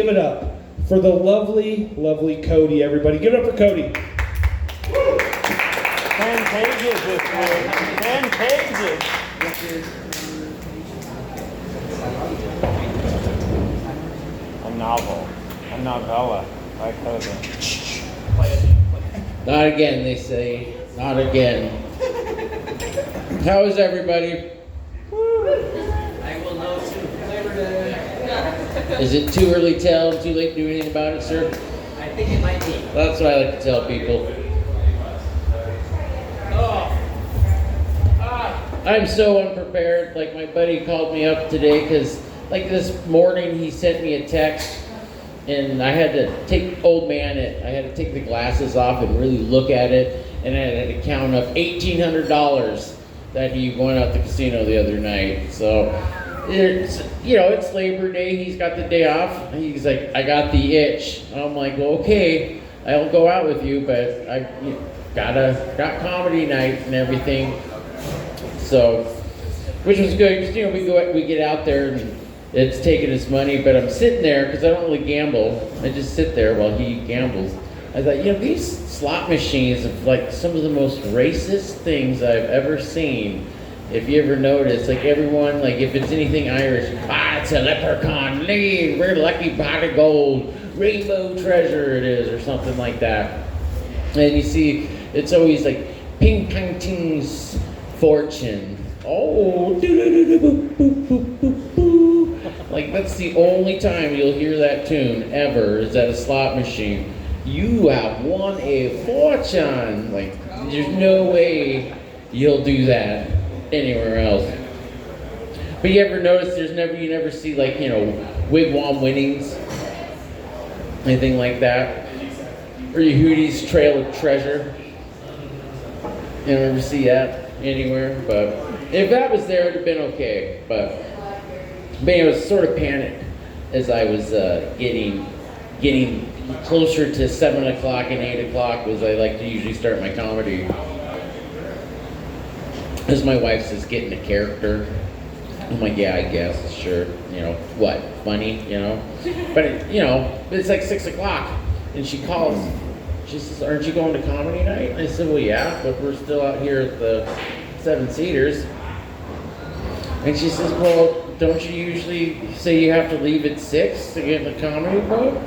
Give it up for the lovely, lovely Cody, everybody. Give it up for Cody. 10 pages this week. 10 pages. A novel. A novella by Cody. Not again, they say. Not again. How is everybody? I will know soon. Labor Day. Is it too early to tell, too late to do anything about it, sir? I think it might be. That's what I like to tell people. I'm so unprepared. Like, my buddy called me up today because, like, this morning he sent me a text and I had to take I had to take the glasses off and really look at it, and I had to count up $1,800 that he went out to the casino the other night. So it's, it's Labor Day. He's got the day off. He's like, I got the itch. I'm like, well, okay, I'll go out with you, but I got comedy night and everything. So, which was good, because we get out there and it's taking his money, but I'm sitting there because I don't really gamble. I just sit there while he gambles. I thought, these slot machines are like some of the most racist things I've ever seen. If you ever notice, like everyone, like if it's anything Irish, it's a leprechaun, we're lucky pot of gold, rainbow treasure it is, or something like that. And you see, it's always like ping pong ting's fortune. Oh, like that's the only time you'll hear that tune ever is at a slot machine. You have won a fortune. Like, there's no way you'll do that anywhere else. But you ever notice you never see like, wigwam winnings, anything like that? Or Yehudi's Trail of Treasure. You never see that anywhere? But if that was there, it'd have been okay. But I was sort of panicked as I was getting closer to 7 o'clock and 8 o'clock, was I like to usually start my comedy. As my wife says, get in a character. I'm like, yeah, I guess, sure. What? Funny, But, it's like 6 o'clock. And she calls. She says, aren't you going to comedy night? And I said, well, yeah, but we're still out here at the 7-seaters. And she says, well, don't you usually say you have to leave at 6 to get in the comedy boat?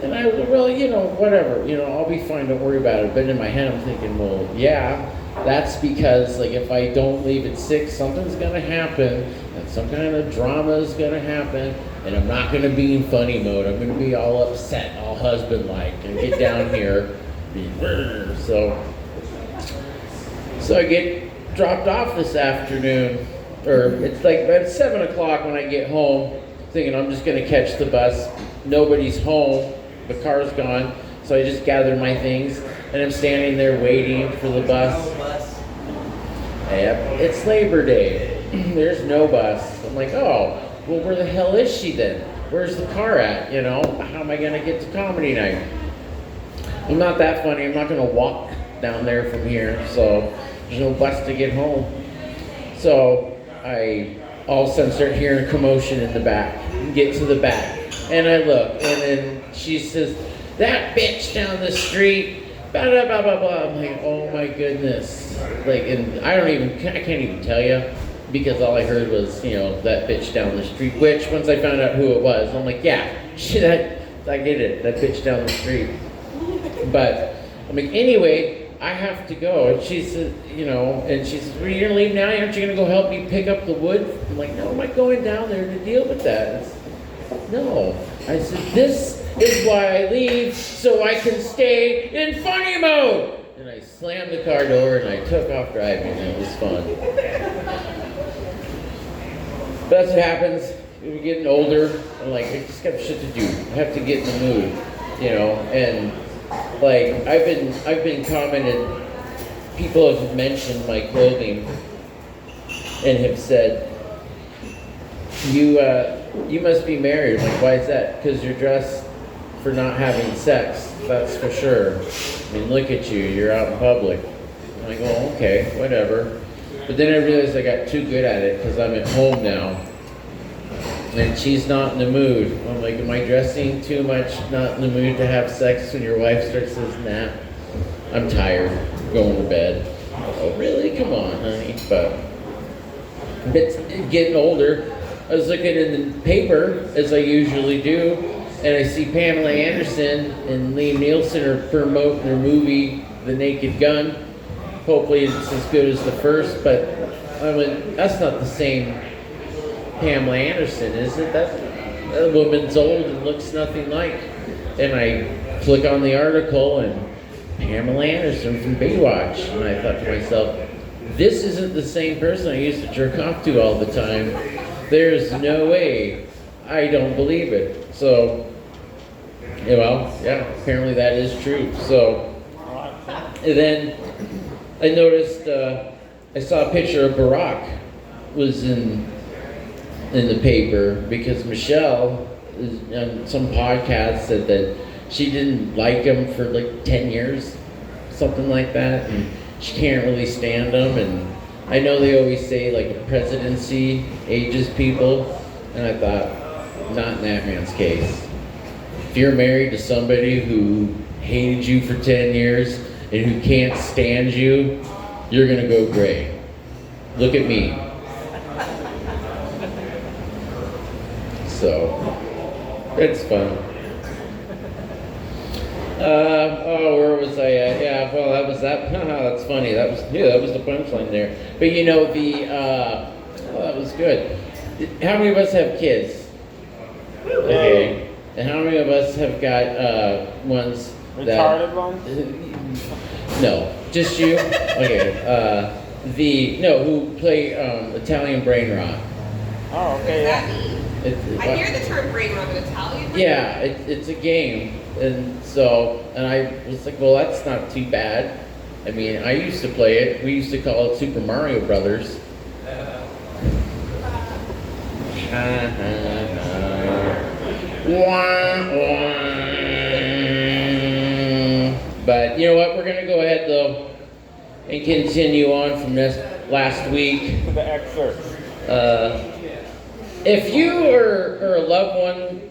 And I, well, whatever, I'll be fine, don't worry about it. But in my head, I'm thinking, well, yeah, that's because, like, if I don't leave at 6, something's gonna happen, and some kind of drama is gonna happen, and I'm not gonna be in funny mode. I'm gonna be all upset, all husband-like, and get down here, so I get dropped off this afternoon, or it's like at 7 o'clock when I get home, thinking I'm just gonna catch the bus. Nobody's home, the car's gone, so I just gather my things, and I'm standing there waiting for the bus. Yep, it's Labor Day. There's no bus. I'm like, oh, well, where the hell is she then? Where's the car at? How am I gonna get to comedy night? I'm not that funny. I'm not gonna walk down there from here, so there's no bus to get home. So I all of a sudden start hearing commotion in the back. Get to the back, and I look, and then she says, that bitch down the street, blah, blah, blah, blah, blah. I'm like, oh my goodness. Like, and I can't even tell you, because all I heard was, that bitch down the street, which once I found out who it was, I'm like, yeah, I get it, that bitch down the street. But I'm like, anyway, I have to go. And she said, and she says, well, you're gonna leave now? Aren't you gonna go help me pick up the wood? I'm like, no, I'm not going down there to deal with that. No. I said, this is why I leave, so I can stay in funny mode. And I slammed the car door and I took off driving, and it was fun. But that's what happens when we're getting older. I'm like, I just got shit to do. I have to get in the mood, and like I've been commented, people have mentioned my clothing and have said, you must be married. I'm like, why is that? Because you're dressed for not having sex, that's for sure. I mean, look at you, you're out in public. I'm like, oh, okay, whatever. But then I realized I got too good at it because I'm at home now. and she's not in the mood. I'm like, am I dressing too much? Not in the mood to have sex when your wife starts says, nah, I'm tired, going to bed. Oh, really? Come on, honey. But getting older, I was looking in the paper, as I usually do, and I see Pamela Anderson and Liam Nielsen are promoting their movie, The Naked Gun. Hopefully it's as good as the first, but I went, that's not the same Pamela Anderson, is it? That woman's old and looks nothing like. And I click on the article and Pamela Anderson from Baywatch. And I thought to myself, this isn't the same person I used to jerk off to all the time. There's no way. I don't believe it. So, well, yeah, apparently that is true. So, and then I noticed, I saw a picture of Barack was in the paper because Michelle on some podcast said that she didn't like him for like 10 years, something like that, and she can't really stand him. And I know they always say like a presidency ages people, and I thought, not in that man's case. If you're married to somebody who hated you for 10 years and who can't stand you, you're gonna go gray. Look at me. So, it's fun. Where was I at? Yeah, well, that was that. That's funny. That was the punchline there. But you know, that was good. How many of us have kids? Okay. And how many of us have got ones that... Retarded ones? No, just you? Okay. Who play Italian brain rot. Oh, okay, yeah. I hear the term brain rot, but Italian? Yeah, it's a game. And I was like, well, that's not too bad. I mean, I used to play it. We used to call it Super Mario Brothers. But you know what? We're going to go ahead, though, and continue on from this last week. To the excerpt. If you or a loved one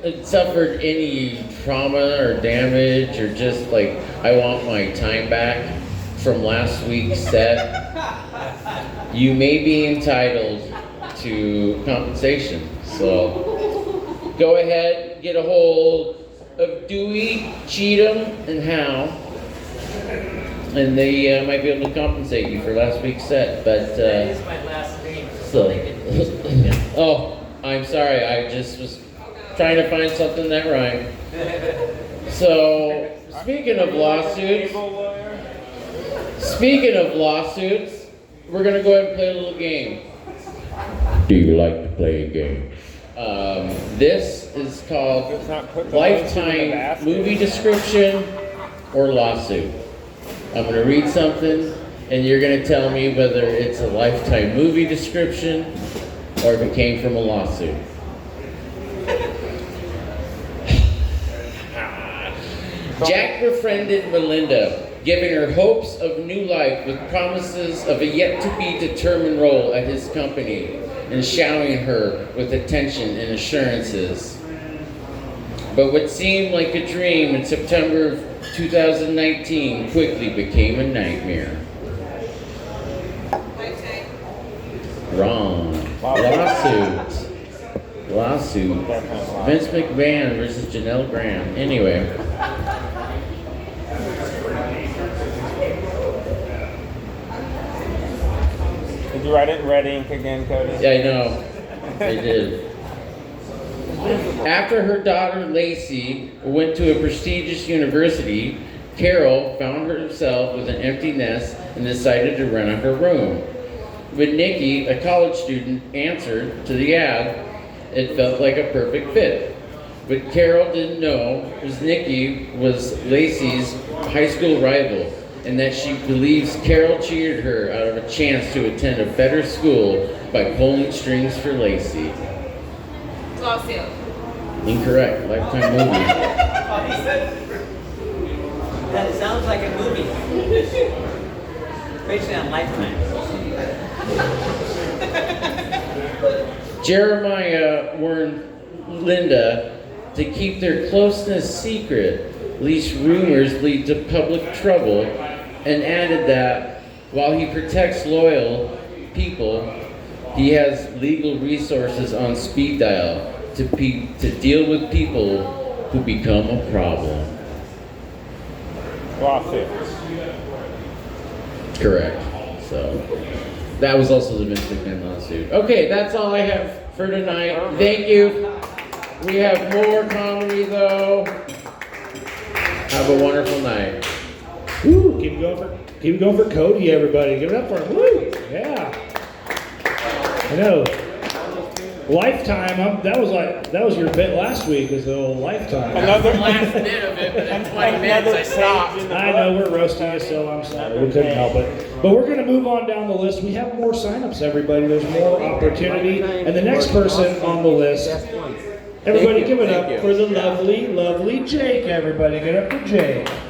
had suffered any trauma or damage or just like, I want my time back from last week's set, you may be entitled to compensation. So go ahead, get a hold of Dewey, Cheatham, and Howe, and they might be able to compensate you for last week's set. But That is my last name. so, oh, I'm sorry. I just was trying to find something that rhymed. So, speaking of lawsuits, we're gonna go ahead and play a little game. Do you like to play a game? This is called Lifetime Movie Description or Lawsuit. I'm going to read something, and you're going to tell me whether it's a Lifetime movie description or if it came from a lawsuit. Jack befriended Melinda, giving her hopes of new life with promises of a yet-to-be-determined role at his company, and showering her with attention and assurances. But what seemed like a dream in September of 2019 quickly became a nightmare. Wrong. Lawsuit. Vince McMahon versus Janelle Graham. Anyway. Did you write it in red ink again, Cody? Yeah, I know. I did. After her daughter Lacey went to a prestigious university, Carol found herself with an empty nest and decided to rent out her room. When Nikki, a college student, answered to the ad, it felt like a perfect fit. What Carol didn't know was Nikki was Lacey's high school rival, and that she believes Carol cheated her out of a chance to attend a better school by pulling strings for Lacey. Lawsuit. Incorrect. Lifetime movie. That sounds like a movie. Based on Lifetime. Jeremiah warned Linda to keep their closeness secret, lest rumors lead to public trouble, and added that while he protects loyal people, he has legal resources on speed dial to deal with people who become a problem. Lawsuits. Correct. So that was also the Vince McMahon lawsuit. Okay, that's all I have for tonight. Thank you. We have more comedy though. Have a wonderful night. Woo, keep it going for Cody, everybody. Give it up for him. Woo! Yeah. I know. Lifetime. That was your bit last week. Was the old Lifetime. Another Last bit of it, but in 20 minutes I stopped. I know we're roasting you, so I'm sorry. We couldn't help it. But we're going to move on down the list. We have more signups, everybody. There's more opportunity. And the next person on the list, everybody give it up for the lovely, lovely Jake, everybody. Give it up for Jake.